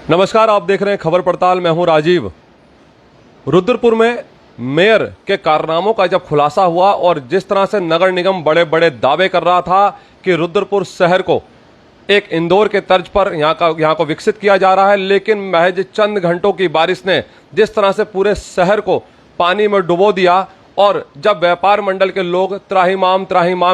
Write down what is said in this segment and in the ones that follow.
नमस्कार, आप देख रहे हैं खबर पड़ताल। मैं हूं राजीव। रुद्रपुर में मेयर के कारनामों का जब खुलासा हुआ और जिस तरह से नगर निगम बड़े बड़े दावे कर रहा था कि रुद्रपुर शहर को एक इंदौर के तर्ज पर यहाँ को विकसित किया जा रहा है, लेकिन महज चंद घंटों की बारिश ने जिस तरह से पूरे शहर को पानी में डुबो दिया और जब व्यापार मंडल के लोग त्राहिमाम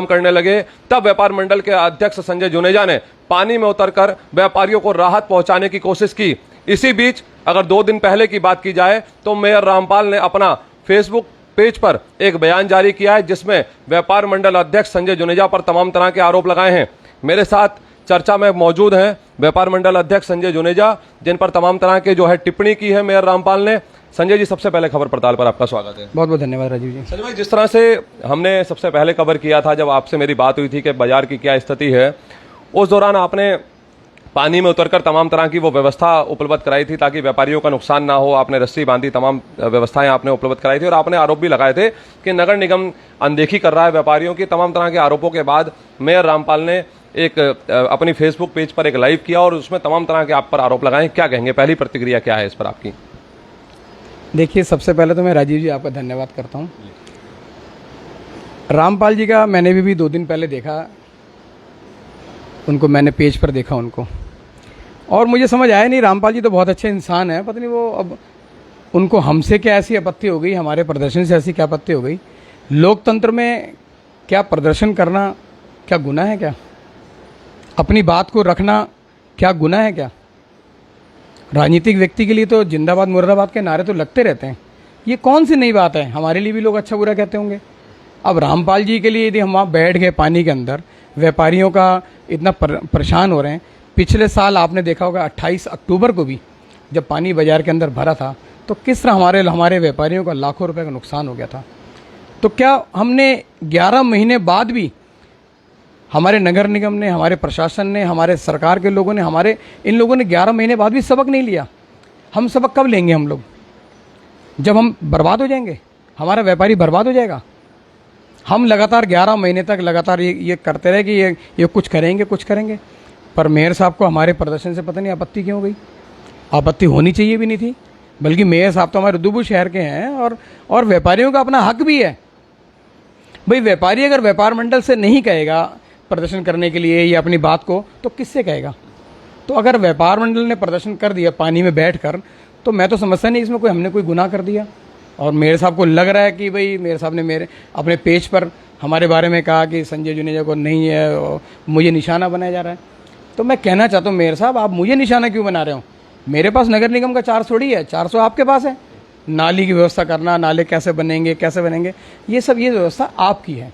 करने लगे, तब व्यापार मंडल के अध्यक्ष संजय जुनेजा ने पानी में उतरकर व्यापारियों को राहत पहुंचाने की कोशिश की। इसी बीच अगर 2 दिन पहले की बात की जाए तो मेयर रामपाल ने अपना फेसबुक पेज पर एक बयान जारी किया है, जिसमें व्यापार मंडल अध्यक्ष संजय जुनेजा पर तमाम तरह के आरोप लगाए हैं। मेरे साथ चर्चा में मौजूद हैं व्यापार मंडल अध्यक्ष संजय जुनेजा, जिन पर तमाम तरह के टिप्पणी की है मेयर रामपाल ने। संजय जी, सबसे पहले खबर पड़ताल पर आपका स्वागत है। बहुत बहुत धन्यवाद राजीव जी। संजय भाई, जिस तरह से हमने सबसे पहले कवर किया था, जब आपसे मेरी बात हुई थी कि बाजार की क्या स्थिति है, उस दौरान आपने पानी में उतरकर तमाम तरह की वो व्यवस्था उपलब्ध कराई थी ताकि व्यापारियों का नुकसान ना हो। आपने रस्सी बांधी, तमाम व्यवस्थाएं आपने उपलब्ध कराई थी और आपने आरोप भी लगाए थे कि नगर निगम अनदेखी कर रहा है व्यापारियों की। तमाम तरह के आरोपों के बाद मेयर रामपाल ने एक अपनी फेसबुक पेज पर एक लाइव किया और उसमें तमाम तरह के आप पर आरोप लगाए। क्या कहेंगे, पहली प्रतिक्रिया क्या है इस पर आपकी? देखिए, सबसे पहले तो मैं राजीव जी आपका धन्यवाद करता हूँ। रामपाल जी का मैंने भी 2 दिन पहले देखा, उनको मैंने पेज पर देखा उनको, और मुझे समझ आया नहीं, रामपाल जी तो बहुत अच्छे इंसान हैं, पता नहीं वो अब उनको हमसे क्या ऐसी आपत्ति हो गई, हमारे प्रदर्शन से ऐसी क्या आपत्ति हो गई। लोकतंत्र में क्या प्रदर्शन करना क्या गुनाह है? क्या अपनी बात को रखना क्या गुनाह है? क्या राजनीतिक व्यक्ति के लिए तो जिंदाबाद मुर्दाबाद के नारे तो लगते रहते हैं। ये कौन सी नई बात है? हमारे लिए भी लोग अच्छा बुरा कहते होंगे। अब रामपाल जी के लिए यदि हम वहाँ बैठ गए पानी के अंदर, व्यापारियों का इतना परेशान हो रहे हैं। पिछले साल आपने देखा होगा 28 अक्टूबर को भी जब पानी बाजार के अंदर भरा था तो किस तरह हमारे व्यापारियों का लाखों रुपए का नुकसान हो गया था। तो क्या हमने 11 महीने बाद भी हमारे नगर निगम ने, हमारे प्रशासन ने, हमारे सरकार के लोगों ने, इन लोगों ने 11 महीने बाद भी सबक नहीं लिया? हम सबक कब लेंगे? हम लोग जब हम बर्बाद हो जाएंगे, हमारा व्यापारी बर्बाद हो जाएगा। हम लगातार 11 महीने तक लगातार ये करते रहे कि ये कुछ करेंगे, पर मेयर साहब को हमारे प्रदर्शन से पता नहीं आपत्ति क्यों हो गई। आपत्ति होनी चाहिए भी नहीं थी, बल्कि मेयर साहब तो हमारे रुद्रपुर शहर के हैं और व्यापारियों का अपना हक भी है। भाई, व्यापारी अगर व्यापार मंडल से नहीं कहेगा प्रदर्शन करने के लिए या अपनी बात को, तो किससे कहेगा? तो अगर व्यापार मंडल ने प्रदर्शन कर दिया पानी में बैठकर, तो मैं तो समझता नहीं इसमें हमने कोई गुनाह कर दिया। और मेयर साहब को लग रहा है कि भाई मेयर साहब ने मेरे अपने पेज पर हमारे बारे में कहा कि संजय जुनेजा को नहीं है, मुझे निशाना बनाया जा रहा है। तो मैं कहना चाहता हूँ, मेयर साहब आप मुझे निशाना क्यों बना रहे हो? मेरे पास नगर निगम का 400 थोड़ी है, 400 आपके पास है। नाली की व्यवस्था करना, नाले कैसे बनेंगे, ये व्यवस्था आपकी है,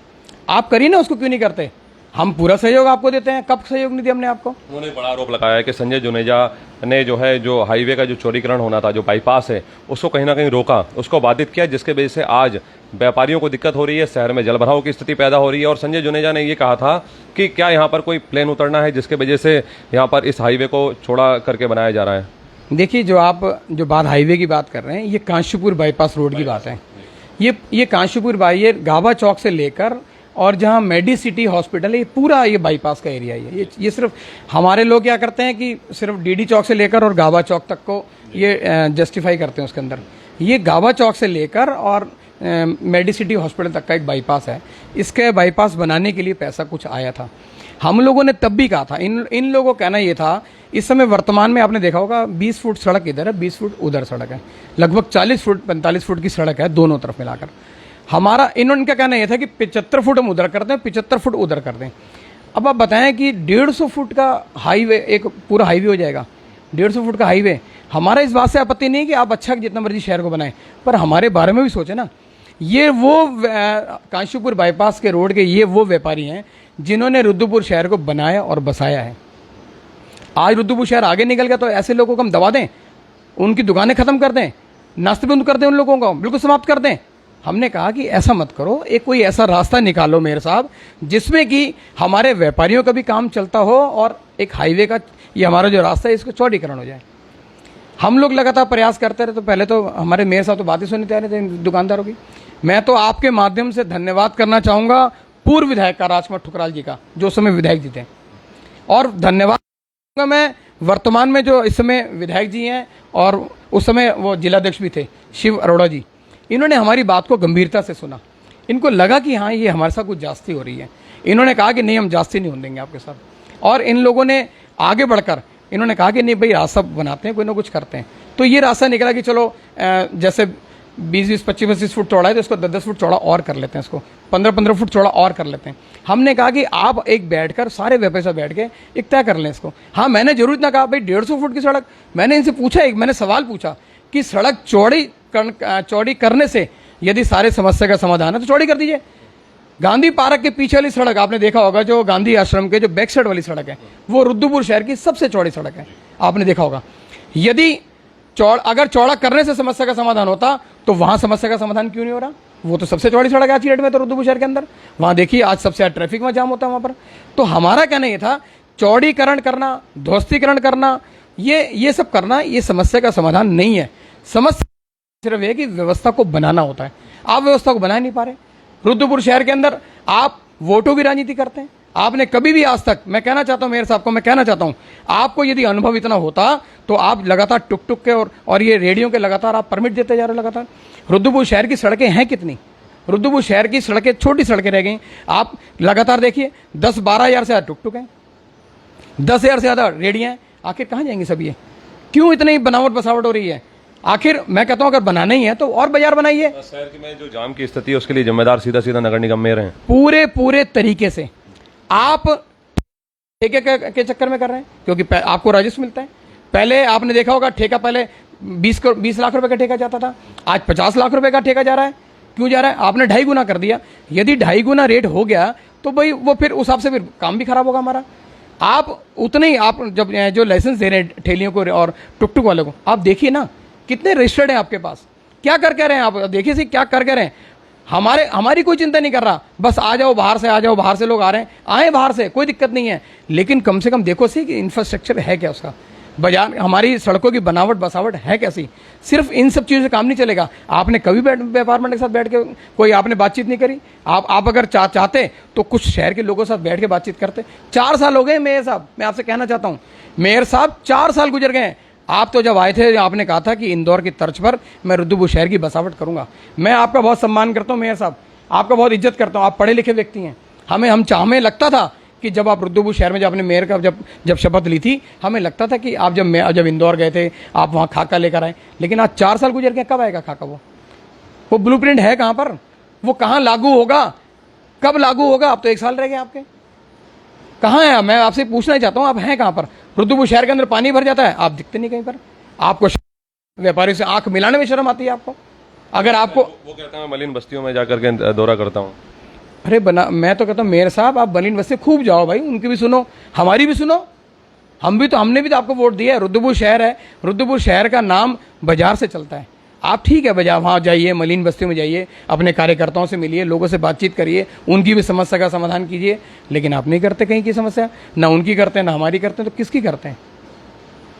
आप करिए ना। उसको क्यों नहीं करते? हम पूरा सहयोग आपको देते हैं। कब सहयोग नहीं दिया हमने आपको? उन्होंने बड़ा आरोप लगाया है कि संजय जुनेजा ने जो हाईवे का जो चौड़ीकरण होना था, जो बाईपास है, उसको कहीं ना कहीं रोका, उसको बाधित किया, जिसके वजह से आज व्यापारियों को दिक्कत हो रही है, शहर में जलभराव की स्थिति पैदा हो रही है। और संजय जुनेजा ने ये कहा था कि क्या यहाँ पर कोई प्लेन उतरना है जिसके वजह से यहाँ पर इस हाईवे को चौड़ा करके बनाया जा रहा है? देखिए, जो बात हाईवे की बात कर रहे हैं, ये कांशीपुर बाईपास रोड की बात है। ये कांशीपुर ये गाबा चौक से लेकर और जहाँ मेडिसिटी हॉस्पिटल है, ये पूरा ये बाईपास का एरिया है। ये सिर्फ हमारे लोग क्या करते हैं कि सिर्फ डीडी चौक से लेकर और गाबा चौक तक को ये जस्टिफाई करते हैं उसके अंदर। ये गाबा चौक से लेकर और मेडिसिटी हॉस्पिटल तक का एक बाईपास है। इसके बाईपास बनाने के लिए पैसा कुछ आया था। हम लोगों ने तब भी कहा था, इन लोगों का कहना ये था, इस समय वर्तमान में आपने देखा होगा 20 फुट सड़क इधर है, 20 फुट उधर सड़क है, लगभग 40 फुट 45 फुट की सड़क है दोनों तरफ मिलाकर। इनका कहना यह था कि 75 फुट हम उधर कर दें, 75 फुट उधर कर दें। अब आप बताएं कि 150 फुट का हाईवे, एक पूरा हाईवे हो जाएगा, 150 फुट का हाईवे। हमारा इस बात से आपत्ति नहीं है कि आप अच्छा जितना मर्जी शहर को बनाएं, पर हमारे बारे में भी सोचे ना। ये वो कांशीपुर बाईपास के रोड के ये वो व्यापारी हैं जिन्होंने रुद्रपुर शहर को बनाया और बसाया है। आज रुद्रपुर शहर आगे निकल गया तो ऐसे लोगों को हम दबा दें, उनकी दुकानें खत्म कर दें, नाश्ते बंद कर दें, उन लोगों को बिल्कुल समाप्त कर दें? हमने कहा कि ऐसा मत करो, कोई ऐसा रास्ता निकालो मेयर साहब जिसमें कि हमारे व्यापारियों का भी काम चलता हो और एक हाईवे का ये हमारा जो रास्ता है इसको चौड़ीकरण हो जाए। हम लोग लगातार प्रयास करते रहे। तो पहले तो हमारे मेयर साहब तो बातें सुनने तैयार थे दुकानदारों की। मैं तो आपके माध्यम से धन्यवाद करना चाहूँगा पूर्व विधायक का राजकुमार ठुकराल जी का, जो उस समय विधायक जी थे, और धन्यवाद मैं वर्तमान में जो इस समय विधायक जी हैं और उस समय वो जिलाध्यक्ष भी थे शिव अरोड़ा जी, इन्होंने हमारी बात को गंभीरता से सुना। इनको लगा कि हाँ ये हमारे साथ कुछ जास्ती हो रही है। इन्होंने कहा कि नहीं, हम जास्ती नहीं होने देंगे आपके साथ। और इन लोगों ने आगे बढ़कर इन्होंने कहा कि नहीं भाई, रास्ता बनाते हैं, कोई ना कुछ करते हैं। तो ये रास्ता निकला कि चलो जैसे 20-20, 25-25 फुट चौड़ा है तो इसको 10-10 फुट चौड़ा और कर लेते हैं, इसको 15-15 फुट चौड़ा और कर लेते हैं। हमने कहा कि आप एक बैठकर सारे व्यापारी साथ बैठ के एक तय कर लें इसको। हाँ, मैंने जरूर इतना कहा भाई 150 फुट की सड़क। मैंने इनसे पूछा, एक मैंने सवाल पूछा कि सड़क चौड़ी करने से यदि सारे समस्या का समाधान है तो चौड़ी कर दीजिए। गांधी पार्क के पीछे वाली सड़क आपने देखा होगा, जो गांधी आश्रम के जो बैक साइड वाली सड़क है, वो रुद्रपुर शहर की सबसे चौड़ी सड़क है, आपने देखा होगा। यदि अगर चौड़ा करने से समस्या का समाधान होता तो वहां समस्या का समाधान क्यों नहीं हो रहा? वो तो सबसे चौड़ी सड़क है आज की डेट में तो रुद्रपुर शहर के अंदर। वहां देखिए आज सबसे ज्यादा ट्रैफिक में जाम होता है वहां पर। तो हमारा कहना ये था, चौड़ीकरण करना, ध्वस्तीकरण करना, ये सब करना ये समस्या का समाधान नहीं है। समस्या सिर्फ ये कि व्यवस्था को बनाना होता है। आप व्यवस्था को बना नहीं पा रहे। रुद्रपुर शहर के अंदर आप वोटों की राजनीति करते हैं। आपने कभी भी आज तक, मैं कहना चाहता हूं मेयर साहब को, मैं कहना चाहता हूं आपको यदि अनुभव इतना होता तो आप लगातार टुक टुक के और ये रेडियो के लगातार आप परमिट देते जा रहे हो लगातार। रुद्रपुर शहर की सड़कें हैं कितनी? रुद्रपुर शहर की सड़कें छोटी सड़कें रह गई। आप लगातार देखिए 10-12 हज़ार से ज्यादा टुक टुक हैं, 10 हज़ार से ज्यादा रेडियां हैं। आखिर कहाँ जाएंगे सब ये? क्यों इतनी बनावट बसावट हो रही है? आखिर मैं कहता हूं अगर बनाना ही है तो और बाजार बनाइए। शहर की में जो जाम की स्थिति है उसके लिए जिम्मेदार सीधा सीधा नगर निगम मेयर हैं। पूरे तरीके से आप ठेके के चक्कर में कर रहे हैं, क्योंकि आपको राजस्व मिलता है। पहले आपने देखा होगा ठेका पहले 20 लाख रुपए का ठेका जाता था, आज 50 लाख रुपए का ठेका जा रहा है। क्यों जा रहा है? आपने 2.5 गुना कर दिया। यदि 2.5 गुना रेट हो गया तो भाई वो फिर उस हिसाब से फिर काम भी खराब होगा हमारा। आप उतने ही आप जब जो लाइसेंस दे रहे हैं ठेलियों को और टुक टुक वालों को, आप देखिए ना कितने रजिस्टर्ड हैं आपके पास, क्या कर कह रहे हैं आप देखिए सी क्या कर कह रहे हैं। हमारी कोई चिंता नहीं कर रहा, बस आ जाओ बाहर से, आ जाओ बाहर से, लोग आ रहे हैं, आए बाहर से, कोई दिक्कत नहीं है। लेकिन कम से कम देखो सी कि इंफ्रास्ट्रक्चर है क्या उसका, बाजार हमारी सड़कों की बनावट बसावट है कैसी। सिर्फ इन सब चीज़ों से काम नहीं चलेगा। आपने कभी व्यापार मंडल के साथ बैठ के कोई आपने बातचीत नहीं करी? आप अगर चाहते तो कुछ शहर के लोगों के साथ बैठ के बातचीत करते। 4 साल हो गए मेयर साहब, मैं आपसे कहना चाहता हूँ मेयर साहब 4 साल गुजर गए। आप तो जब आए थे आपने कहा था कि इंदौर की तर्ज पर मैं रुद्रपुर शहर की बसावट करूंगा। मैं आपका बहुत सम्मान करता हूं मेयर साहब, आपका बहुत इज्जत करता हूं, आप पढ़े लिखे व्यक्ति हैं। हमें लगता था कि जब आप रुद्रपुर शहर में जब आपने मेयर का जब शपथ ली थी, हमें लगता था कि आप जब इंदौर गए थे आप वहाँ खाका लेकर आए। लेकिन आज 4 साल गुजर गए, कब आएगा खाका? वो ब्लूप्रिंट है कहाँ पर? वो कहाँ लागू होगा? कब लागू होगा? अब तो 1 साल रह गए आपके, कहाँ है? मैं आपसे पूछना ही चाहता हूँ आप हैं कहाँ पर? रुद्रपुर शहर के अंदर पानी भर जाता है, आप दिखते नहीं कहीं पर। आपको व्यापारियों से आंख मिलाने में शर्म आती है आपको। अगर आपको वो कहता है मलिन बस्तियों में जाकर के दौरा करता हूँ। अरे मैं तो कहता हूँ मेयर साहब आप मलिन बस्ती खूब जाओ भाई, उनकी भी सुनो, हमारी भी सुनो। हमने भी तो आपको वोट दिया है। रुद्रपुर शहर है, रुद्रपुर शहर का नाम बाजार से चलता है। आप ठीक है बाजार वहाँ जाइए, मलिन बस्तियों में जाइए, अपने कार्यकर्ताओं से मिलिए, लोगों से बातचीत करिए, उनकी भी समस्या का समाधान कीजिए। लेकिन आप नहीं करते कहीं की समस्या, ना उनकी करते हैं ना हमारी करते हैं, तो किसकी करते हैं?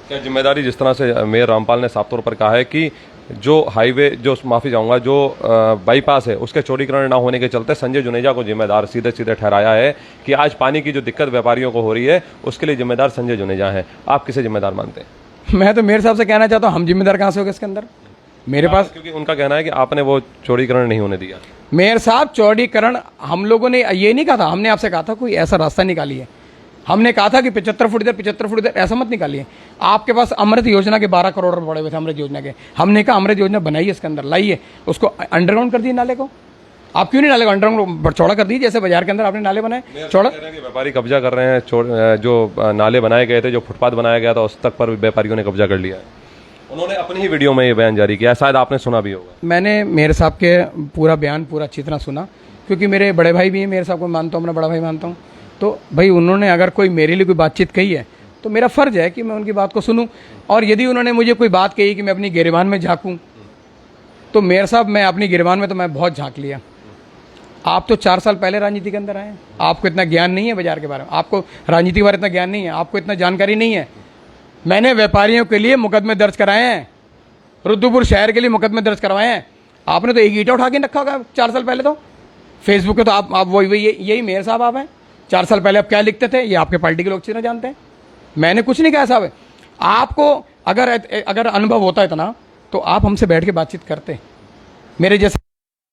क्या जिम्मेदारी, जिस तरह से मेयर रामपाल ने साफ तौर पर कहा है कि जो हाईवे, जो माफी चाहूँगा, जो बाईपास है उसके चौड़ीकरण ना होने के चलते संजय जुनेजा को जिम्मेदार सीधे सीधे ठहराया है कि आज पानी की जो दिक्कत व्यापारियों को हो रही है उसके लिए जिम्मेदार संजय जुनेजा है। आप किसे जिम्मेदार मानते हैं? मैं तो मेयर साहब से कहना चाहता हूँ हम जिम्मेदार कहाँ से हो गए इसके अंदर? मेरे पास, क्योंकि उनका कहना है कि आपने वो चौड़ीकरण नहीं होने दिया। मेयर साहब चौड़ीकरण हम लोगों ने ये नहीं कहा था, हमने आपसे कहा था कोई ऐसा रास्ता निकालिए। हमने कहा था कि 75 फुट इधर 75 फुट इधर, ऐसा मत निकालिए। आपके पास अमृत योजना के 12 करोड़ रुपए पड़े हुए थे अमृत योजना के। हमने कहा अमृत योजना बनाइए, इसके अंदर लाइए, उसको अंडरग्राउंड कर दिए नाले को। आप क्यों नहीं नाले को अंडरग्राउंड चौड़ा कर दीजिए, जैसे बाजार के अंदर आपने नाले बनाए चौड़ा। व्यापारी कब्जा कर रहे हैं, जो नाले बनाए गए थे, जो फुटपाथ बनाया गया था उस तक पर व्यापारियों ने कब्जा कर लिया है। उन्होंने अपनी ही वीडियो में ये बयान जारी किया, शायद आपने सुना भी होगा। मैंने मेयर साहब के पूरा बयान पूरा अच्छी तरह सुना, क्योंकि मेरे बड़े भाई भी हैं, मेयर साहब को मानता हूँ, अपना बड़ा भाई मानता हूँ। तो भाई उन्होंने अगर कोई मेरे लिए कोई बातचीत कही है तो मेरा फ़र्ज़ है कि मैं उनकी बात को सुनूं। और यदि उन्होंने मुझे कोई बात कही कि मैं अपनी गिरबान में झांकूं, तो मेयर साहब मैं अपनी गिरबान में तो मैं बहुत झांक लिया। आप तो 4 साल पहले राजनीति के अंदर आए हैं, आपको इतना ज्ञान नहीं है बाजार के बारे में, आपको राजनीति के बारे में इतना ज्ञान नहीं है, आपको इतना जानकारी नहीं है। मैंने व्यापारियों के लिए मुकदमे दर्ज कराए हैं, रुद्रपुर शहर के लिए मुकदमे दर्ज करवाए हैं। आपने तो एक ईंटा उठा के रखा होगा 4 साल पहले। तो फेसबुक पे तो आप वही यही मेयर साहब आप हैं। 4 साल पहले आप क्या लिखते थे ये आपके पार्टी के लोग अच्छी तरह जानते हैं। मैंने कुछ नहीं कहा साहब, आपको अगर अगर अनुभव होता इतना तो आप हमसे बैठ के बातचीत करते। मेरे जैसे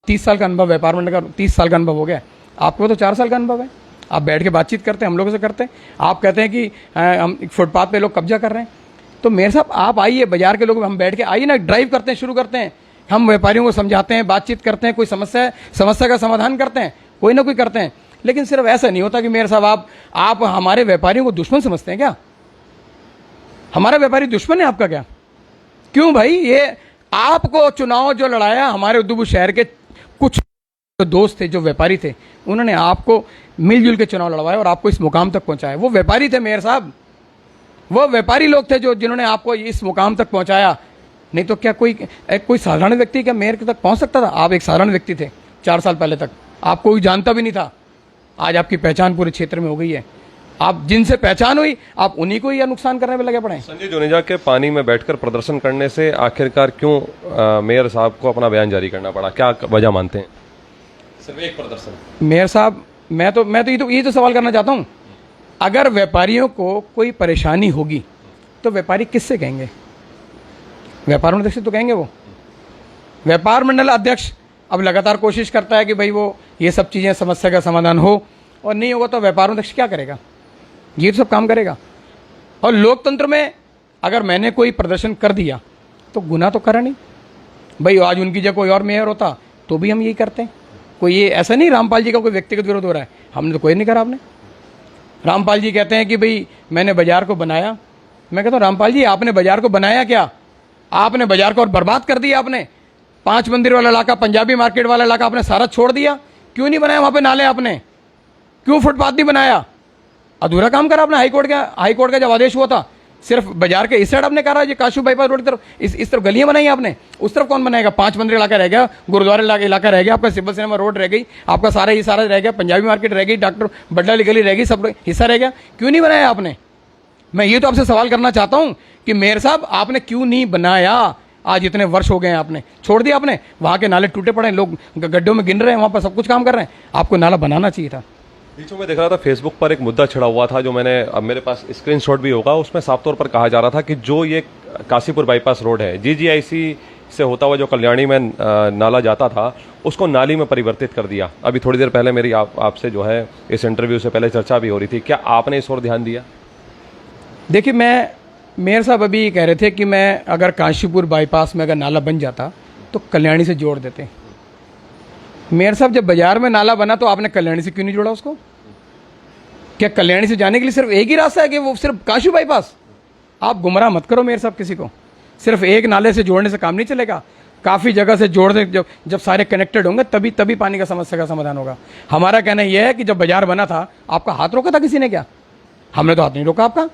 30 साल का अनुभव, व्यापार मंडल का 30 साल का अनुभव हो गया, आपको तो 4 साल का अनुभव है। आप बैठ के बातचीत करते हैं, हम लोगों से करते हैं। आप कहते हैं कि हम फुटपाथ पे लोग कब्जा कर रहे हैं, तो मेरे साहब आप आइए, बाजार के लोग हम बैठ के आइए ना, ड्राइव करते हैं, शुरू करते हैं। हम व्यापारियों को समझाते हैं, बातचीत करते हैं, कोई समस्या है, समस्या का समाधान करते हैं, कोई ना कोई करते हैं। लेकिन सिर्फ ऐसा नहीं होता कि मेरे साहब आप हमारे व्यापारियों को दुश्मन समझते हैं क्या? हमारा व्यापारी दुश्मन है आपका क्या? क्यों भाई? ये आपको चुनाव जो लड़ाया, हमारे उद्धवपुर शहर के कुछ दोस्त थे जो व्यापारी थे, उन्होंने आपको मिलजुल के चुनाव लड़वाया और आपको इस मुकाम तक पहुंचाया। वो व्यापारी थे मेयर साहब, वो व्यापारी लोग थे जो जिन्होंने आपको इस मुकाम तक पहुंचाया। नहीं तो क्या कोई साधारण व्यक्ति क्या मेयर तक पहुंच सकता था? आप एक साधारण व्यक्ति थे 4 साल पहले तक, आपको कोई जानता भी नहीं था। आज आपकी पहचान पूरे क्षेत्र में हो गई है। आप जिनसे पहचान हुई, आप उन्हीं को ही नुकसान करने में लगे पड़े। संजय जुनेजा के पानी में बैठकर प्रदर्शन करने से आखिरकार क्यों मेयर साहब को अपना बयान जारी करना पड़ा? क्या वजह मानते हैं? सिर्फ एक प्रदर्शन। मेयर साहब, मैं तो ये तो सवाल करना चाहता हूं, अगर व्यापारियों को कोई परेशानी होगी तो व्यापारी किससे कहेंगे? व्यापार मंडल से तो कहेंगे। वो व्यापार मंडल अध्यक्ष अब लगातार कोशिश करता है कि भाई वो ये सब चीज़ें, समस्या का समाधान हो, और नहीं होगा तो व्यापार अध्यक्ष क्या करेगा? ये तो सब काम करेगा। और लोकतंत्र में अगर मैंने कोई प्रदर्शन कर दिया तो गुनाह तो करा नहीं भाई। आज उनकी जगह कोई और मेयर होता तो भी हम यही करते हैं। कोई ये ऐसा नहीं रामपाल जी का कोई व्यक्तिगत विरोध हो रहा है, हमने तो कोई नहीं करा। आपने, रामपाल जी कहते हैं कि भाई मैंने बाजार को बनाया। मैं कहता हूँ रामपाल जी, आपने बाजार को बनाया क्या? आपने बाजार को और बर्बाद कर दिया। आपने 5 मंदिर वाला इलाका, पंजाबी मार्केट वाला इलाका आपने सारा छोड़ दिया। क्यों नहीं बनाया वहाँ पे नाले? आपने क्यों फुटपाथ नहीं बनाया? अधूरा काम करा आपने। हाईकोर्ट का जब आदेश हुआ था, सिर्फ बाजार के इस साइड आपने करा, ये काशू बाईपास रोड की तरफ इस तरफ गलियां बनाई आपने। उस तरफ कौन बनाएगा? 5 मंदिर इलाका रह गया, गुरुद्वारा इलाका रह गया, आपका सिविल सिनेमा रोड रह गई, आपका सारा ये सारा रह गया, पंजाबी मार्केट रह गई, डॉक्टर बड्डा गली रह गई, सब हिस्सा रह गया। क्यों नहीं बनाया आपने? मैं ये तो आपसे सवाल करना चाहता हूं कि मेयर साहब आपने क्यों नहीं बनाया? आज इतने वर्ष हो गए हैं, आपने छोड़ दिया। आपने वहां के नाले टूटे पड़े, लोग गड्ढों में गिन रहे हैं, वहां पर सब कुछ काम कर रहे हैं। आपको नाला बनाना चाहिए था। बीच में देख रहा था फेसबुक पर एक मुद्दा छिड़ा हुआ था, जो मैंने, अब मेरे पास स्क्रीनशॉट भी होगा, उसमें साफ तौर पर कहा जा रहा था कि जो ये काशीपुर बाईपास रोड है, जीजीआईसी से होता हुआ जो कल्याणी में नाला जाता था, उसको नाली में परिवर्तित कर दिया। अभी थोड़ी देर पहले मेरी आपसे जो है इस इंटरव्यू से पहले चर्चा भी हो रही थी, क्या आपने इस ओर ध्यान दिया? देखिए, मेयर साहब अभी कह रहे थे कि मैं अगर काशीपुर बाईपास में अगर नाला बन जाता तो कल्याणी से जोड़ देते। मेयर साहब, जब बाजार में नाला बना तो आपने कल्याणी से क्यों नहीं जोड़ा उसको? क्या कल्याणी से जाने के लिए सिर्फ एक ही रास्ता है कि वो सिर्फ काशू बाईपास? आप गुमराह मत करो मेयर साहब किसी को। सिर्फ एक नाले से जोड़ने से काम नहीं चलेगा, काफ़ी जगह से जोड़ने, जब सारे कनेक्टेड होंगे तभी पानी का समस्या का समाधान होगा। हमारा कहना यह है कि जब बाजार बना था, आपका हाथ रोका था किसी ने क्या? हमने तो हाथ नहीं रोका आपका।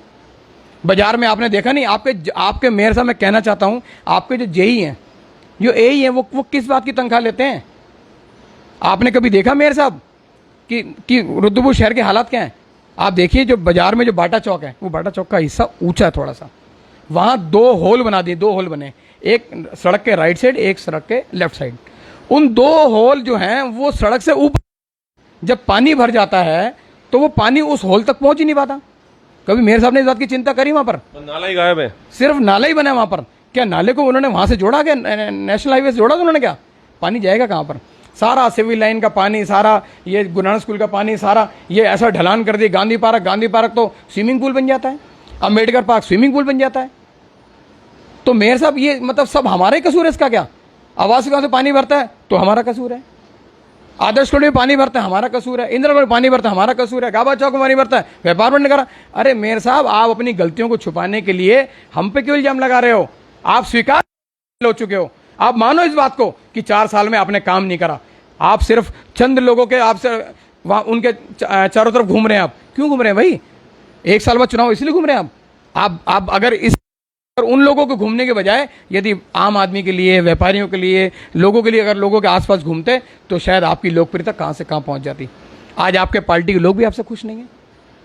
बाजार में आपने देखा नहीं? आपके मेयर साहब, मैं कहना चाहता हूं, आपके जो जेई हैं, जो एई हैं, वो किस बात की तनख्वाह लेते हैं? आपने कभी देखा मेयर साहब कि रुद्रपुर शहर के हालात क्या हैं? आप देखिए, जो बाजार में जो बाटा चौक है, वो बाटा चौक का हिस्सा ऊंचा है थोड़ा सा, वहां 2 होल बना दिए, 2 होल बने, एक सड़क के राइट साइड, एक सड़क के लेफ्ट साइड। उन 2 होल जो हैं वो सड़क से ऊपर, जब पानी भर जाता है तो वो पानी उस होल तक पहुंच ही नहीं पाता। कभी मेयर साहब ने इस बात की चिंता करी? वहां पर नाला ही गायब है, सिर्फ नाला ही बना है वहां पर। क्या नाले को उन्होंने वहां से जोड़ा? क्या नेशनल हाईवे से जोड़ा था उन्होंने? क्या पानी जाएगा कहां पर? सारा सिविल लाइन का पानी, सारा ये गुरु नानक स्कूल का पानी, सारा ये ऐसा ढलान कर दिया। गांधी पार्क तो स्विमिंग पूल बन जाता है, अम्बेडकर पार्क स्विमिंग पूल बन जाता है। तो मेयर साहब, ये मतलब सब हमारा ही कसूर है इसका क्या? आवास गांव से पानी भरता है तो हमारा कसूर है, आदर्श कॉलोनी में पानी भरता है हमारा कसूर है, इंदिरा में पानी भरता है हमारा कसूर है, गाबा चौक में पानी भरता है व्यापार मंडल करा। अरे मेयर साहब, आप अपनी गलतियों को छुपाने के लिए हम पे क्यों इल्जाम लगा रहे हो? आप स्वीकार हो चुके हो, आप मानो इस बात को कि 4 साल में आपने काम नहीं करा। आप सिर्फ चंद लोगों के, आपसे वहां उनके चारों तरफ घूम रहे हैं। आप क्यों घूम रहे हैं भाई? 1 साल बाद चुनाव इसलिए घूम रहे हैं आप अगर इस उन लोगों को घूमने के बजाय यदि आम आदमी के लिए, व्यापारियों के लिए, लोगों के लिए अगर लोगों के आसपास घूमते तो शायद आपकी लोकप्रियता कहां से कहां पहुंच जाती। आज आपके पार्टी के लोग भी आपसे खुश नहीं है।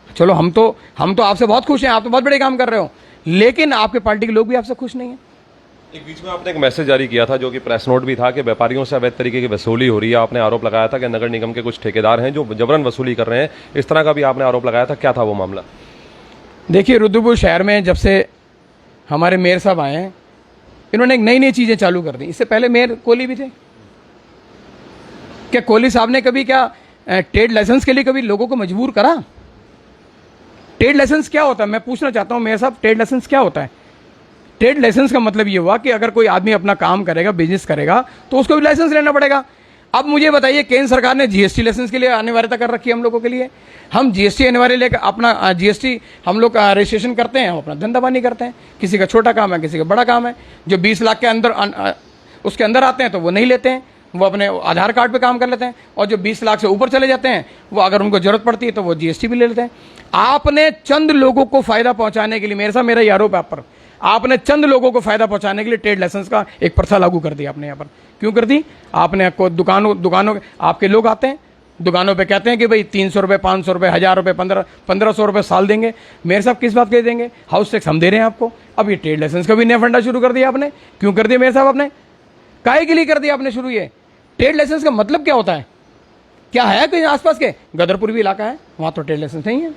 चलो, हम तो आपसे बहुत खुश हैं, आप तो बहुत बड़े काम कर रहे हो, लेकिन आपके पार्टी के लोग भी आपसे खुश नहीं है। एक बीच में आपने एक मैसेज जारी किया था, जो कि प्रेस नोट भी था, कि व्यापारियों से अवैध तरीके की वसूली हो रही है। आपने आरोप लगाया था कि नगर निगम के कुछ ठेकेदार हैं जो जबरन वसूली कर रहे हैं, इस तरह का भी आपने आरोप लगाया था। क्या था वो मामला? देखिए, रुद्रपुर शहर में जब से हमारे मेयर साहब आए हैं, इन्होंने एक नई नई चीज़ें चालू कर दी। इससे पहले मेयर कोहली भी थे। क्या कोहली साहब ने कभी क्या ट्रेड लाइसेंस के लिए कभी लोगों को मजबूर करा? ट्रेड लाइसेंस क्या होता है, मैं पूछना चाहता हूं मेयर साहब, ट्रेड लाइसेंस क्या होता है? ट्रेड लाइसेंस का मतलब ये हुआ कि अगर कोई आदमी अपना काम करेगा, बिजनेस करेगा, तो उसको भी लाइसेंस लेना पड़ेगा। अब मुझे बताइए, केंद्र सरकार ने जीएसटी लाइसेंस के लिए अनिवार्यता कर रखी है हम लोगों के लिए। हम जीएसटी अनिवार्य लेकर अपना जीएसटी हम लोग रजिस्ट्रेशन करते हैं, हम अपना धंधा पानी करते हैं। किसी का छोटा काम है, किसी का बड़ा काम है। जो 20 लाख के अंदर उसके अंदर आते हैं तो वो नहीं लेते हैं, वो अपने आधार कार्ड पे काम कर लेते हैं। और जो 20 लाख से ऊपर चले जाते हैं, वो अगर उनको जरूरत पड़ती है तो वो जीएसटी भी ले लेते हैं। आपने चंद लोगों को फायदा पहुंचाने के लिए, मेरे साथ मेरा ये आरोप है आप पर, आपने चंद लोगों को फायदा पहुंचाने के लिए ट्रेड लाइसेंस का एक प्रथा लागू कर दी आपने यहाँ पर। क्यों कर दी? आपने दुकानों आपके लोग आते हैं, दुकानों पे कहते हैं कि भाई 300 रुपये, 500 रुपये, 1000 रुपये, 1500 रुपये साल देंगे। मेरे साहब किस बात के देंगे? हाउस टैक्स हम दे रहे हैं आपको। अब ये ट्रेड लाइसेंस का भी नया फंडा शुरू कर दिया आपने। क्यों कर दिया मेरे साहब आपने? काहे के लिए कर दिया आपने शुरू? ये ट्रेड लाइसेंस का मतलब क्या होता है? क्या है कहीं आसपास के? गदरपुर भी इलाका है, वहाँ तो ट्रेड लाइसेंस नहीं है।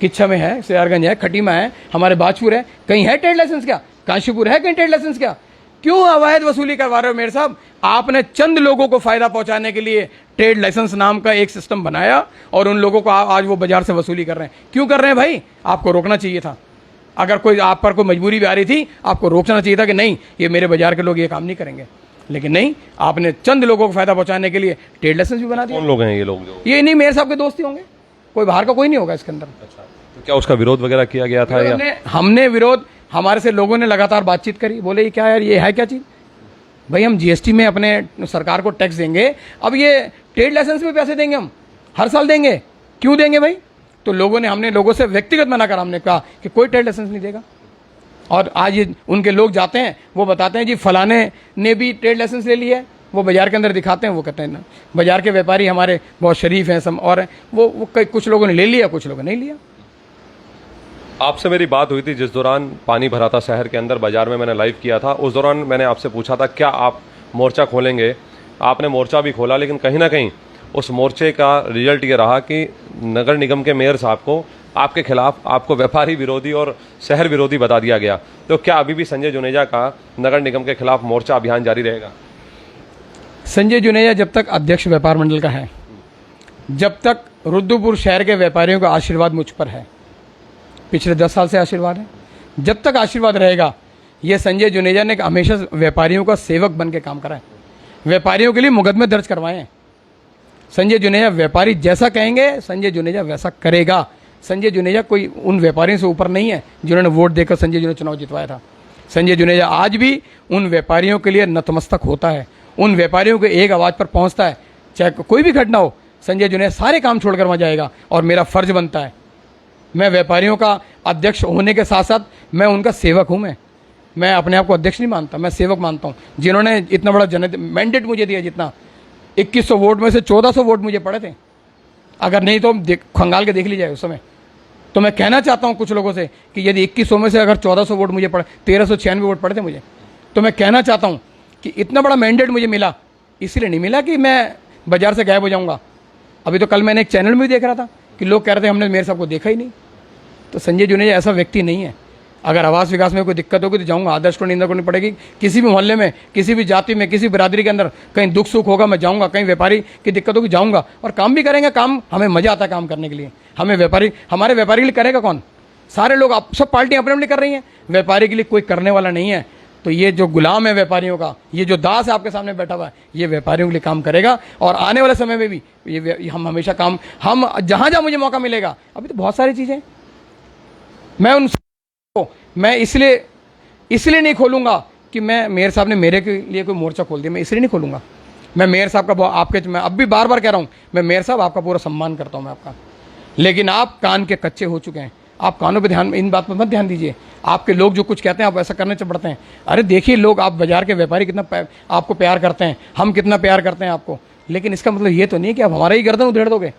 किच्छा में है, सियारगंज है, खटीमा है, हमारे बाजपुर है, कहीं है ट्रेड लाइसेंस क्या? काशीपुर है कहीं ट्रेड लाइसेंस क्या? क्यों अवैध वसूली करवा रहे हो मेरे साहब? आपने चंद लोगों को फायदा पहुंचाने के लिए ट्रेड लाइसेंस नाम का एक सिस्टम बनाया और उन लोगों को आज वो बाजार से वसूली कर रहे हैं। क्यों कर रहे हैं भाई? आपको रोकना चाहिए था। अगर कोई आप पर कोई मजबूरी भी आ रही थी, आपको रोकना चाहिए था कि नहीं, ये मेरे बाजार के लोग ये काम नहीं करेंगे। लेकिन नहीं, आपने चंद लोगों को फायदा पहुंचाने के लिए ट्रेड लाइसेंस भी बना दिया। कौन लोग हैं ये लोग? जो ये नहीं मेयर साहब के दोस्त ही होंगे, कोई बाहर का कोई नहीं होगा इसके अंदर। अच्छा, तो क्या उसका विरोध वगैरह किया गया था या? हमने विरोध, हमारे से लोगों ने लगातार बातचीत करी, बोले ये क्या यार, ये है क्या चीज भाई? हम जीएसटी में अपने सरकार को टैक्स देंगे, अब ये ट्रेड लाइसेंस में पैसे देंगे, हम हर साल देंगे, क्यों देंगे भाई? तो हमने लोगों से व्यक्तिगत मना करा, हमने कहा कि कोई ट्रेड लाइसेंस नहीं देगा। और आज ये उनके लोग जाते हैं, वो बताते हैं जी फलाने ने भी ट्रेड लाइसेंस ले लिया है, वो बाजार के अंदर दिखाते हैं, वो कहते हैं ना, बाजार के व्यापारी हमारे बहुत शरीफ हैं सब, और वो कुछ लोगों ने ले लिया, कुछ लोगों ने नहीं लिया। आपसे मेरी बात हुई थी जिस दौरान पानी भरा था शहर के अंदर, बाजार में मैंने लाइव किया था, उस दौरान मैंने आपसे पूछा था क्या आप मोर्चा खोलेंगे? आपने मोर्चा भी खोला, लेकिन कहीं ना कहीं उस मोर्चे का रिजल्ट ये रहा कि नगर निगम के मेयर साहब को आपके खिलाफ, आपको व्यापारी विरोधी और शहर विरोधी बता दिया गया। तो क्या अभी भी संजय जुनेजा का नगर निगम के खिलाफ मोर्चा अभियान जारी रहेगा? संजय जुनेजा जब तक अध्यक्ष व्यापार मंडल का है, जब तक रुद्रपुर शहर के व्यापारियों का आशीर्वाद मुझ पर है, पिछले 10 साल से आशीर्वाद है, जब तक आशीर्वाद रहेगा, ये संजय जुनेजा ने हमेशा व्यापारियों का सेवक बन के काम करा है, व्यापारियों के लिए मुकदमे दर्ज करवाए हैं। संजय जुनेजा व्यापारी जैसा कहेंगे, संजय जुनेजा वैसा करेगा। संजय जुनेजा कोई उन व्यापारियों से ऊपर नहीं है जिन्होंने वोट देकर संजय जुनेजा चुनाव जितवाया था। संजय जुनेजा आज भी उन व्यापारियों के लिए नतमस्तक होता है, उन व्यापारियों के एक आवाज़ पर पहुंचता है, चाहे कोई भी घटना हो। संजय जुनेजा सारे काम छोड़कर वहाँ जाएगा, और मेरा फर्ज बनता है, मैं व्यापारियों का अध्यक्ष होने के साथ साथ मैं उनका सेवक हूँ। मैं अपने आप को अध्यक्ष नहीं मानता, मैं सेवक मानता हूँ। जिन्होंने इतना बड़ा मैंडेट मुझे दिया, जितना 2100 वोट में से 1400 वोट मुझे पड़े थे, अगर नहीं तो खंगाल के देख लीजिए उस समय। तो मैं कहना चाहता हूं कुछ लोगों से कि यदि 2100 में से अगर 1400 वोट मुझे पड़े, 1396 वोट पड़े थे मुझे, तो मैं कहना चाहता हूं कि इतना बड़ा मैंडेट मुझे मिला, इसलिए नहीं मिला कि मैं बाजार से गायब हो जाऊंगा। अभी तो कल मैंने एक चैनल में भी देख रहा था कि लोग कह रहे थे हमने मेयर साहब को देखा ही नहीं। तो संजय जुनेजा ऐसा व्यक्ति नहीं है। अगर आवास विकास में कोई दिक्कत होगी तो जाऊंगा, आदर्श को निंदा करनी पड़ेगी। किसी भी मोहल्ले में, किसी भी जाति में, किसी बिरादरी के अंदर कहीं दुख सुख होगा मैं जाऊंगा, कहीं व्यापारी की दिक्कत होगी जाऊंगा, और काम भी करेंगे। काम हमें मजा आता है काम करने के लिए। हमें व्यापारी, हमारे व्यापारी के लिए करेगा कौन? सारे लोग, आप सब पार्टियां अपने अपने कर रही हैं, व्यापारी के लिए कोई करने वाला नहीं है। तो ये जो गुलाम है व्यापारियों का, ये जो दास है आपके सामने बैठा हुआ है, ये व्यापारियों के लिए काम करेगा। और आने वाले समय में भी ये हम हमेशा काम, हम जहां जहां मुझे मौका मिलेगा, अभी तो बहुत सारी चीजें मैं इसलिए नहीं खोलूंगा कि मैं मेयर साहब ने मेरे के लिए कोई मोर्चा खोल दिया, मैं इसलिए नहीं खोलूंगा। मैं मेयर साहब का मैं अब भी बार बार कह रहा हूं, मैं मेयर साहब आपका पूरा सम्मान करता हूं मैं आपका, लेकिन आप कान के कच्चे हो चुके हैं। आप कानों पे ध्यान, इन बात पर मत ध्यान दीजिए। आपके लोग जो कुछ कहते हैं आप ऐसा करने से बढ़ते हैं। अरे देखिए लोग, आप बाजार के व्यापारी कितना आपको प्यार करते हैं, हम कितना प्यार करते हैं आपको, लेकिन इसका मतलब ये तो नहीं कि आप हमारा ही गर्दन उधेड़ दोगे।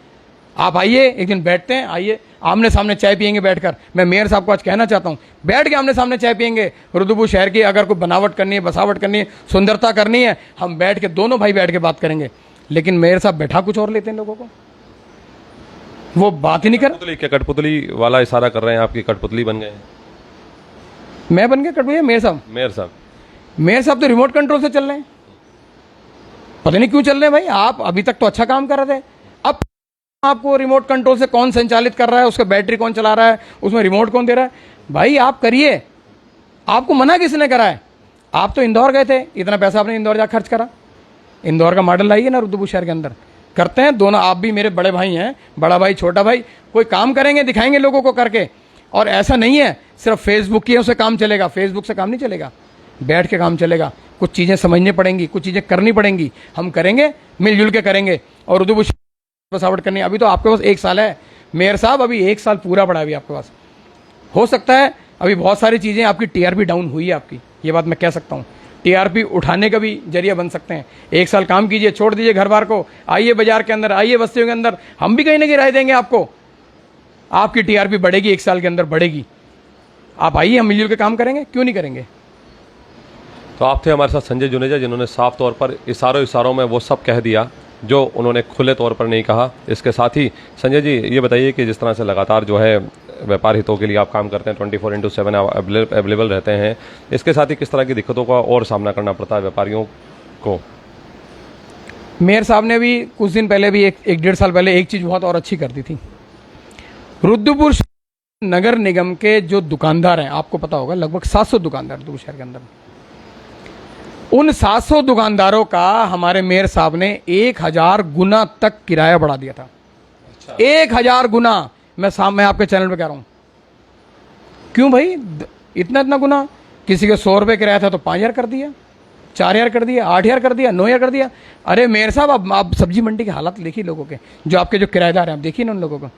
आप आइए, एक दिन बैठते हैं, आइए आमने सामने चाय पियेंगे बैठकर। मैं मेयर साहब को आज कहना चाहता हूँ, बैठ के आमने सामने चाय पियेंगे। रुद्रपुर शहर की अगर कोई बनावट करनी है, बसावट करनी है, सुंदरता करनी है, हम बैठ के दोनों भाई बैठ के बात करेंगे। लेकिन मेयर साहब बैठा कुछ और लेते हैं लोगों को, वो बात ही नहीं कर। कठपुतली वाला इशारा कर रहे हैं, आपकी कठपुतली बन गए हैं। मैं बन गया कटभैया मेयर साहब? मेयर साहब मेयर साहब तो रिमोट कंट्रोल से चल रहे हैं, पता नहीं क्यों चल रहे हैं भाई। आप अभी तक तो अच्छा काम कर रहे थे, अब आपको रिमोट कंट्रोल से कौन संचालित कर रहा है, उसका बैटरी कौन चला रहा है, उसमें रिमोट कौन दे रहा है? भाई आप करिए, आपको मना किसने करा है? आप तो इंदौर गए थे, इतना पैसा आपने इंदौर जा खर्च करा, इंदौर का मॉडल लाइए ना रुद्रपुर शहर के अंदर। करते हैं दोनों, आप भी मेरे बड़े भाई हैं, बड़ा भाई छोटा भाई, कोई काम करेंगे दिखाएंगे लोगों को करके। और ऐसा नहीं है सिर्फ फेसबुक की उसे काम चलेगा, फेसबुक से काम नहीं चलेगा, बैठ के काम चलेगा। कुछ चीज़ें समझनी पड़ेंगी, कुछ चीज़ें करनी पड़ेंगी, हम करेंगे, मिलजुल के करेंगे और रुद्रपुर बसावट करनी। अभी तो आपके पास 1 साल है मेयर साहब, अभी 1 साल पूरा पड़ा अभी आपके पास। हो सकता है अभी बहुत सारी चीज़ें, आपकी टीआरपी डाउन हुई है आपकी, ये बात मैं कह सकता हूँ। टीआरपी उठाने का भी जरिया बन सकते हैं। 1 साल काम कीजिए, छोड़ दीजिए घर बार को, आइए बाजार के अंदर, आइए बस्तियों के अंदर, हम भी कहीं ना कहीं राय देंगे आपको। आपकी टीआरपी बढ़ेगी, 1 साल के अंदर बढ़ेगी। आप आइए, हम मिलजुल के काम करेंगे, क्यों नहीं करेंगे। तो आप थे हमारे साथ संजय जुनेजा, जिन्होंने साफ तौर पर इशारों में वो सब कह दिया जो उन्होंने खुले तौर पर नहीं कहा। इसके साथ ही संजय जी ये बताइए कि जिस तरह से लगातार जो है व्यापार हितों के लिए आप काम करते हैं, 24/7 अवेलेबल रहते हैं, इसके साथ ही किस तरह की दिक्कतों का और सामना करना पड़ता है व्यापारियों को? मेयर साहब ने भी कुछ दिन पहले भी एक 1.5 साल पहले एक चीज़ बहुत और अच्छी कर दी थी। रुद्रपुर नगर निगम के जो दुकानदार हैं, आपको पता होगा लगभग 700 दुकानदार रुद्रपुर शहर के अंदर, उन 700 दुकानदारों का हमारे मेयर साहब ने 1000 गुना तक किराया बढ़ा दिया था। 1000 गुना, मैं आपके चैनल पे कह रहा हूं। क्यों भाई इतना गुना? किसी के 100 रुपये किराया था तो 5000 कर दिया, 4000 कर दिया, 8000 कर दिया, 9000 कर दिया। अरे मेयर साहब, अब आप सब्जी मंडी के हालात देखिए लोगों के, जो आपके जो किराएदार हैं, आप देखिए ना उन लोगों को,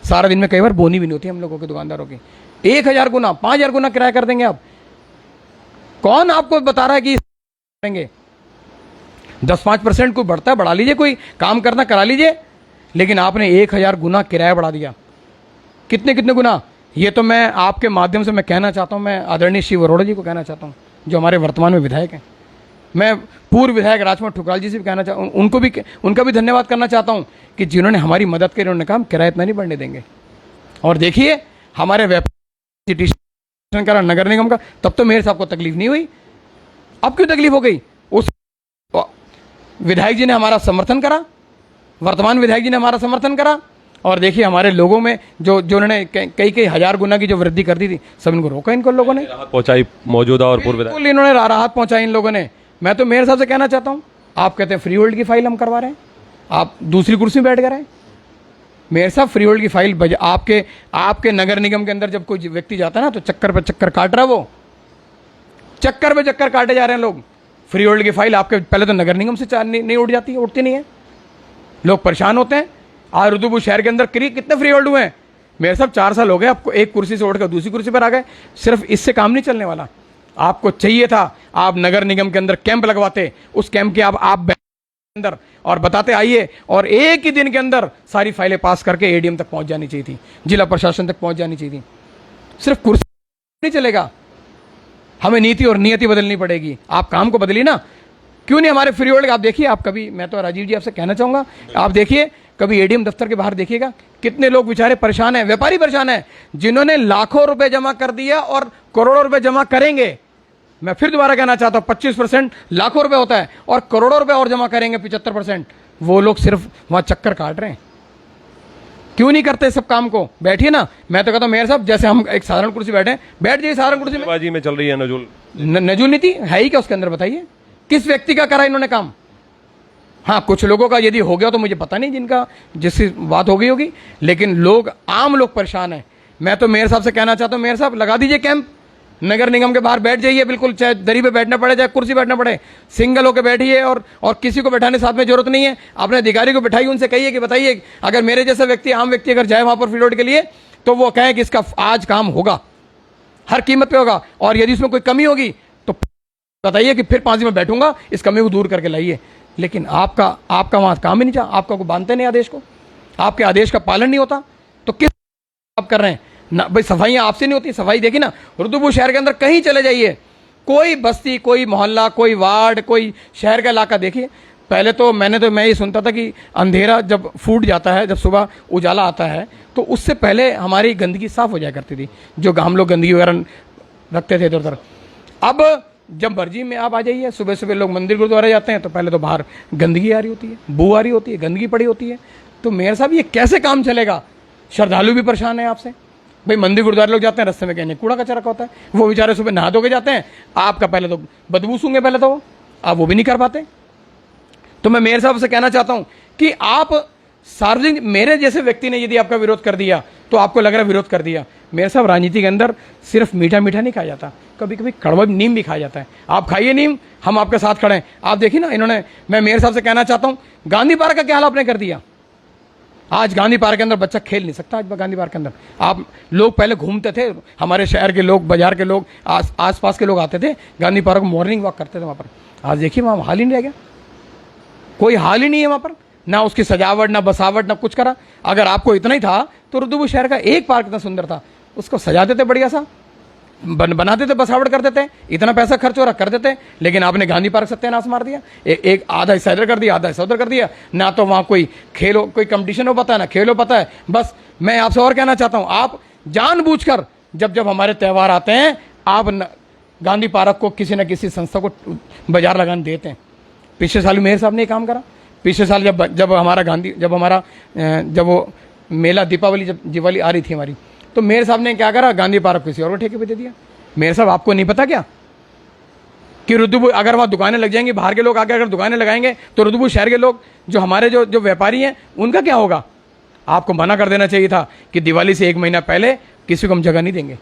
सारा दिन में कई बार बोनी भी नहीं होती हम लोगों के दुकानदारों की। 1000 गुना, 5000 गुना किराया कर देंगे आप। कौन आपको बता रहा है कि 10-5% कोई बढ़ता है, बढ़ा लीजिए, कोई काम करना करा लीजिए, लेकिन आपने 1000 गुना किराया बढ़ा दिया। कितने गुना? ये तो मैं आपके माध्यम से मैं कहना चाहता हूं, मैं आदरणीय शिव अरोड़ा जी को कहना चाहता हूं, जो हमारे वर्तमान में विधायक हैं। मैं पूर्व विधायक राजकुमार ठुकराल जी से भी कहना चाहता हूं, उनका भी धन्यवाद करना चाहता हूं कि जिन्होंने हमारी मदद करी, उन्होंने कहा किराया इतना नहीं बढ़ने देंगे। और देखिए हमारे व्यापार करा नगर निगम का, तब तो मेयर साहब को तकलीफ नहीं हुई, अब क्यों तकलीफ हो गई? उस विधायक जी ने हमारा समर्थन करा, वर्तमान विधायक जी ने हमारा समर्थन करा, और देखिए हमारे लोगों में जो उन्होंने कई हजार गुना की जो वृद्धि कर दी थी, सब इनको रोका, इनको लोगों ने राहत पहुंचाई, मौजूदा और पूर्व विधायक, इन्होंने राहत पहुंचाई इन लोगों ने। मैं तो मेयर साहब से कहना चाहता हूं, आप कहते हैं फ्री होल्ड की फाइल हम करवा रहे हैं, आप दूसरी कुर्सी में बैठ गए हैं। मेयर साहब फ्री होल्ड की फाइल आपके नगर निगम के अंदर जब कोई व्यक्ति जाता है ना, तो चक्कर पे चक्कर काट रहा है, वो चक्कर पे चक्कर काटे जा रहे हैं लोग। फ्री होल्ड की फाइल आपके पहले तो नगर निगम से नहीं उठ जाती है, उठती नहीं है, लोग परेशान होते हैं। आज रुद्रपुर शहर के अंदर कितने फ्री होल्ड हुए हैं? मेरे साहब 4 साल हो गए, आपको एक कुर्सी से उठकर दूसरी कुर्सी पर आ गए। सिर्फ इससे काम नहीं चलने वाला, आपको चाहिए था आप नगर निगम के अंदर कैंप लगवाते, उस कैंप के आप अंदर और बताते आइए, और एक ही दिन के अंदर सारी फाइलें पास करके एडीएम तक पहुंच जानी चाहिए थी, जिला प्रशासन तक पहुंच जानी चाहिए थी। सिर्फ कुर्सी नहीं चलेगा, हमें नीति और नियति बदलनी पड़ेगी। आप काम को बदलिए ना, क्यों नहीं हमारे फ्री होल्ड? आप देखिए, आप कभी, मैं तो राजीव जी आपसे कहना चाहूंगा, आप देखिए कभी एडीएम दफ्तर के बाहर देखिएगा, कितने लोग बेचारे परेशान हैं, व्यापारी परेशान हैं, जिन्होंने लाखों रुपए जमा कर दिया और करोड़ों रुपए जमा करेंगे। मैं फिर दोबारा कहना चाहता हूं, 25% लाखों रुपए होता है और करोड़ों रुपए और जमा करेंगे 75%। वो लोग सिर्फ वहां चक्कर काट रहे हैं। क्यों नहीं करते सब काम को? बैठिए ना। मैं तो कहता हूं मेयर साहब, जैसे हम एक साधारण कुर्सी बैठे, बैठ जाइए साधारण कुर्सी में। बाजी में चल रही है नजूल नीति है ही क्या उसके अंदर? बताइए किस व्यक्ति का करा इन्होंने काम? हाँ, कुछ लोगों का यदि हो गया तो मुझे पता नहीं, जिनका जिससे बात हो गई होगी, लेकिन लोग, आम लोग परेशान हैं। मैं तो मेयर साहब से कहना चाहता हूं, मेयर साहब लगा दीजिए कैंप, नगर निगम के बाहर बैठ जाइए, बिल्कुल, चाहे दरी पे बैठना पड़े, चाहे कुर्सी बैठना पड़े, सिंगल होकर बैठिए, और किसी को बैठाने साथ में जरूरत नहीं है। अपने अधिकारी को बैठाइए, उनसे कहिए कि बताइए, अगर मेरे जैसा व्यक्ति, आम व्यक्ति अगर जाए वहां पर फ्री होल्ड के लिए, तो वो कहे कि इसका आज काम होगा, हर कीमत पे होगा, और यदि उसमें कोई कमी होगी तो बताइए कि फिर 5 दिन में बैठूंगा, इस कमी को दूर करके लाइए। लेकिन आपका वहां काम ही नहीं चाह, आपका को बांधते नहीं आदेश को, आपके आदेश का पालन नहीं होता, तो किस आप कर रहे हैं ना भाई? सफाइयां आपसे नहीं होती। सफाई देखिए ना, रुद्रपुर शहर के अंदर कहीं चले जाइए, कोई बस्ती, कोई मोहल्ला, कोई वार्ड, कोई शहर का इलाका देखिए, पहले तो मैं ये सुनता था कि अंधेरा जब फूट जाता है, जब सुबह उजाला आता है, तो उससे पहले हमारी गंदगी साफ हो जाया करती थी। जो हम लोग गंदगी वगैरह रखते थे इधर उधर। अब जब मर्जी में आप आ जाइए, सुबह सुबह लोग मंदिर गुरुद्वारे जाते हैं तो पहले तो बाहर गंदगी आ रही होती है, बू आ रही होती है, गंदगी पड़ी होती है। तो मेयर साहब ये कैसे काम चलेगा? श्रद्धालु भी परेशान है आपसे। भाई मंदिर गुरुद्वारे लोग जाते हैं, रास्ते में कहने कूड़ा कचरा रखा होता है, वो बेचारे सुबह नहा धो के जाते हैं, आपका पहले तो बदबू सूंघे, पहले तो आप वो भी नहीं कर पाते। तो मैं मेयर साहब से कहना चाहता हूं कि आप सार्वजनिक, मेरे जैसे व्यक्ति ने यदि आपका विरोध कर दिया तो आपको लग रहा है विरोध कर दिया। मेयर साहब, राजनीति के अंदर सिर्फ मीठा मीठा नहीं खाया जाता, कभी कभी कड़वा नीम भी खाया जाता है। आप खाइए नीम, हम आपके साथ खड़े हैं। आप देखिए ना, इन्होंने, मैं मेयर साहब से कहना चाहता हूं, गांधी पार्क का क्या हाल आपने कर दिया। आज गांधी पार्क के अंदर बच्चा खेल नहीं सकता। आज गांधी पार्क के अंदर आप लोग पहले घूमते थे, हमारे शहर के लोग, बाजार के लोग, आस पास के लोग आते थे गांधी पार्क, मॉर्निंग वॉक करते थे वहाँ पर। आज देखिए वहाँ हाल ही नहीं रह गया, कोई हाल ही नहीं है वहाँ पर, ना उसकी सजावट, ना बसावट, ना कुछ करा। अगर आपको इतना ही था तो रुद्रपुर शहर का एक पार्क इतना सुंदर था, उसको सजाते थे, बढ़िया सा बनाते थे, बसावट करते थे, इतना पैसा खर्च हो रहा कर देते। लेकिन आपने गांधी पार्क सत्यानाश मार दिया, एक आधा हिस्सा इधर कर दिया, आधा हिस्सा उधर कर दिया। ना तो वहाँ कोई खेल हो, कोई कंपटीशन हो पता है, ना खेल हो पता है। बस मैं आपसे और कहना चाहता हूँ, आप जानबूझकर जब हमारे त्यौहार आते हैं, आप गांधी पार्क को किसी न किसी संस्था को बाजार लगाने देते हैं। पिछले साल मेयर साहब ने ये काम करा। पिछले साल जब वो मेला दिवाली आ रही थी हमारी, तो मेयर साहब ने क्या करा, गांधी पार्क किसी और को ठेके पे दे दिया। मेयर साहब, आपको नहीं पता क्या कि रुद्रपुर, अगर वहाँ दुकानें लग जाएंगी, बाहर के लोग आकर अगर दुकानें लगाएंगे तो रुद्रपुर शहर के लोग, जो हमारे जो व्यापारी हैं, उनका क्या होगा? आपको मना कर देना चाहिए था कि दिवाली से 1 महीना पहले किसी को हम जगह नहीं देंगे।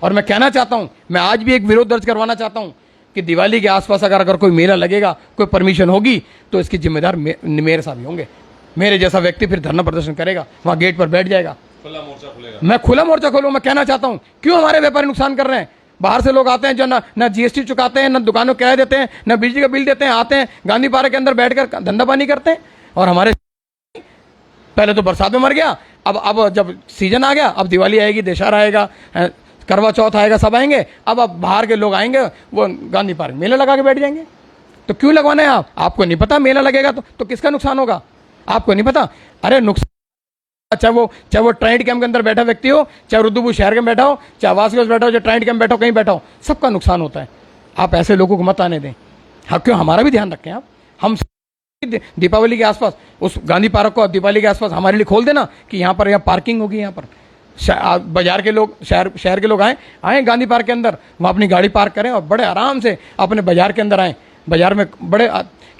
और मैं कहना चाहता हूँ, मैं आज भी एक विरोध दर्ज करवाना चाहता हूँ कि दिवाली के आसपास अगर कोई मेला लगेगा, कोई परमिशन होगी, तो इसकी जिम्मेदार मेयर साहब ही होंगे। मेरे जैसा व्यक्ति फिर धरना प्रदर्शन करेगा, वहाँ गेट पर बैठ जाएगा, खुला मोर्चा खुलेगा। मैं खुला मोर्चा खोलूँ। मैं कहना चाहता हूँ, क्यों हमारे व्यापारी नुकसान कर रहे हैं? बाहर से लोग आते हैं जो ना जीएसटी चुकाते हैं, ना दुकानों किराया देते हैं, ना बिजली का बिल देते हैं, आते हैं गांधी पार्क के अंदर बैठकर धंधा पानी करते हैं। और हमारे पहले तो बरसात में मर गया, अब जब सीजन आ गया, अब दिवाली आएगी, दशहरा आएगा, करवा चौथ आएगा, सब आएंगे, अब बाहर के लोग आएंगे, वो गांधी पार्क मेला लगा के बैठ जाएंगे। तो क्यों लगवाना है? आपको नहीं पता मेला लगेगा तो किसका नुकसान होगा? आपको नहीं पता। अरे नुकसान, चाहे वो ट्राइड कैंप के अंदर बैठा व्यक्ति हो, चाहे रुद्रपुर शहर में बैठा हो, चाहे आवास में बैठा हो, चाहे ट्राइड कैंप बैठा हो, कहीं बैठा हो, सबका नुकसान होता है। आप ऐसे लोगों को मत आने दें। हाँ, क्यों? हमारा भी ध्यान रखें आप। हम दीपावली के आसपास उस गांधी पार्क को दीपावली के आसपास हमारे लिए खोल देना कि यहाँ पर पार्किंग होगी, यहाँ पर बाजार के लोग, शहर के लोग आए गांधी पार्क के अंदर, वहाँ अपनी गाड़ी पार्क करें और बड़े आराम से अपने बाजार के अंदर आएँ, बाजार में बड़े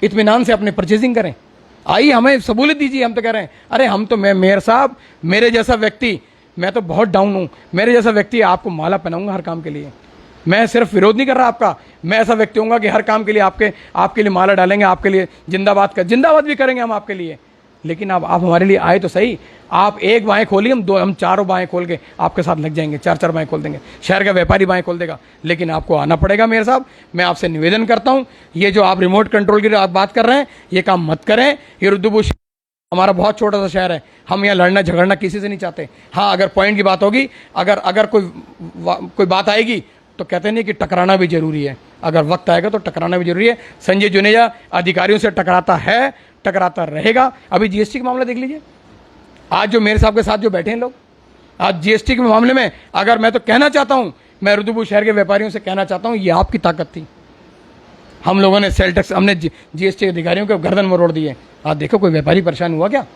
इत्मीनान से अपनी परचेजिंग करें। आइए, हमें सहूलियत दीजिए। हम तो कह रहे हैं, अरे हम तो, मैं मेयर साहब, मेरे जैसा व्यक्ति, मैं तो बहुत डाउन हूँ, मेरे जैसा व्यक्ति आपको माला पहनाऊंगा हर काम के लिए। मैं सिर्फ विरोध नहीं कर रहा आपका, मैं ऐसा व्यक्ति हूँगा कि हर काम के लिए आपके लिए माला डालेंगे, आपके लिए जिंदाबाद भी करेंगे हम आपके लिए। लेकिन आप हमारे लिए आए तो सही। आप एक बाहें खोलिए, हम चारों बाहें खोल के आपके साथ लग जाएंगे, 4 बाहें खोल देंगे, शहर का व्यापारी बाहें खोल देगा। लेकिन आपको आना पड़ेगा मेयर साहब। मैं आपसे निवेदन करता हूं, ये जो आप रिमोट कंट्रोल की बात कर रहे हैं, ये काम मत करें। ये रुद्रपुर हमारा बहुत छोटा सा शहर है, हम यहाँ लड़ना झगड़ना किसी से नहीं चाहते। हाँ, अगर पॉइंट की बात होगी, अगर कोई बात आएगी तो कहते नहीं कि टकराना भी जरूरी है। अगर वक्त आएगा तो टकराना भी जरूरी है। संजय जुनेजा अधिकारियों से टकराता है, टकराता रहेगा। अभी जीएसटी का मामला देख लीजिए, आज जो मेरे साहब के साथ जो बैठे हैं लोग, आज जीएसटी के मामले में, अगर मैं तो कहना चाहता हूं, मैं रुद्रपुर शहर के व्यापारियों से कहना चाहता हूं, ये आपकी ताकत थी। हम लोगों ने सेल टैक्स, हमने जीएसटी अधिकारियों के गर्दन मरोड़ दिए। आज देखो, कोई व्यापारी परेशान हुआ क्या?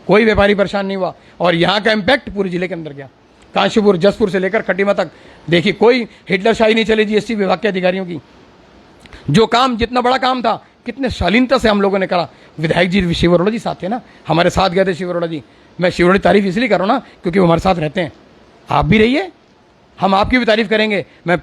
कोई व्यापारी परेशान नहीं हुआ। और यहाँ का इम्पैक्ट पूरे जिले के अंदर गया, काशीपुर, जसपुर से लेकर खटीमा तक। देखिए, कोई हिटलरशाही नहीं चली जीएसटी विभाग के अधिकारियों की। जो काम, जितना बड़ा काम था, कितने शालीनता से हम लोगों ने करा। विधायक जी शिव अरोड़ा जी साथ थे ना, हमारे साथ गए थे शिव अरोड़ा जी। मैं शिव अरोड़ा की तारीफ इसलिए कर रहा हूँ ना, क्योंकि वो हमारे साथ रहते हैं। आप भी रहिए, हम आपकी भी तारीफ करेंगे। मैं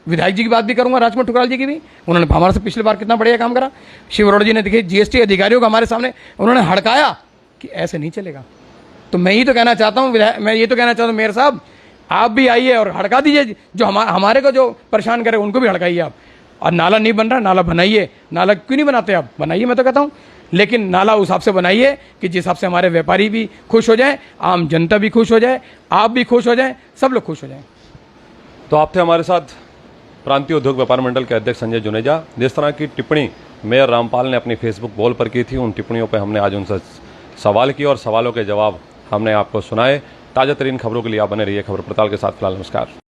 विधायक जी की बात भी करूंगा, राजकुमार ठुकराल जी की भी। उन्होंने हमारे से पिछली बार कितना बढ़िया काम करा। शिव अरोड़ा जी ने, देखिए, जीएसटी अधिकारियों को हमारे सामने उन्होंने हड़काया कि ऐसे नहीं चलेगा। तो मैं ये तो कहना चाहता हूँ मेयर साहब, आप भी आइए और हड़का दीजिए। जो हमारे को जो परेशान करे उनको भी हड़काइए आप। और नाला नहीं बन रहा, नाला बनाइए। नाला क्यों नहीं बनाते आप? बनाइए, मैं तो कहता हूँ। लेकिन नाला उस हिसाब से बनाइए कि जिस हिसाब से हमारे व्यापारी भी खुश हो जाए, आम जनता भी खुश हो जाए, आप भी खुश हो जाए, सब लोग खुश हो जाए। तो आप थे हमारे साथ प्रांतीय उद्योग व्यापार मंडल के अध्यक्ष संजय जुनेजा। जिस तरह की टिप्पणी मेयर रामपाल ने अपनी फेसबुक वॉल पर की थी, उन टिप्पणियों पर हमने आज उनसे सवाल किए और सवालों के जवाब हमने आपको सुनाए। ताज़ा तरीन खबरों के लिए आप बने रहिए खबर पड़ताल के साथ। फिलहाल नमस्कार।